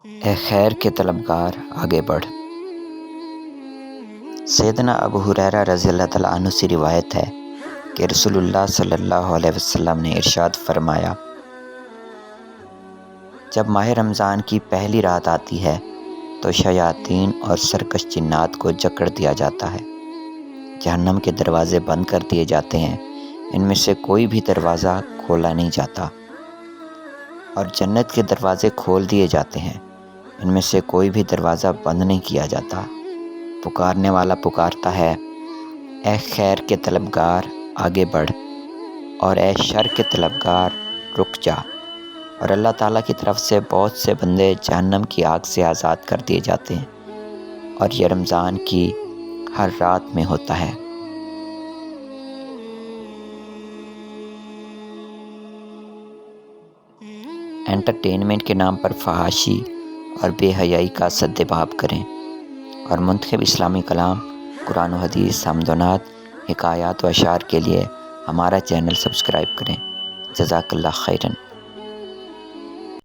اے خیر کے طلبگار آگے بڑھ۔ سیدنا ابو ہریرہ رضی اللہ تعالیٰ عنہ سے روایت ہے کہ رسول اللہ صلی اللہ علیہ وسلم نے ارشاد فرمایا، جب ماہ رمضان کی پہلی رات آتی ہے تو شیاطین اور سرکش جنات کو جکڑ دیا جاتا ہے، جہنم کے دروازے بند کر دیے جاتے ہیں، ان میں سے کوئی بھی دروازہ کھولا نہیں جاتا، اور جنت کے دروازے کھول دیے جاتے ہیں، ان میں سے کوئی بھی دروازہ بند نہیں کیا جاتا۔ پکارنے والا پکارتا ہے، اے خیر کے طلبگار آگے بڑھ، اور اے شر کے طلبگار رک جا، اور اللہ تعالیٰ کی طرف سے بہت سے بندے جہنم کی آگ سے آزاد کر دیے جاتے ہیں، اور یہ رمضان کی ہر رات میں ہوتا ہے۔ انٹرٹینمنٹ کے نام پر فحاشی اور بے حیائی کا سدباب کریں، اور منتخب اسلامی کلام، قرآن و حدیث، حمد و نعت، حکایات و اشعار کے لیے ہمارا چینل سبسکرائب کریں۔ جزاک اللہ خیراً۔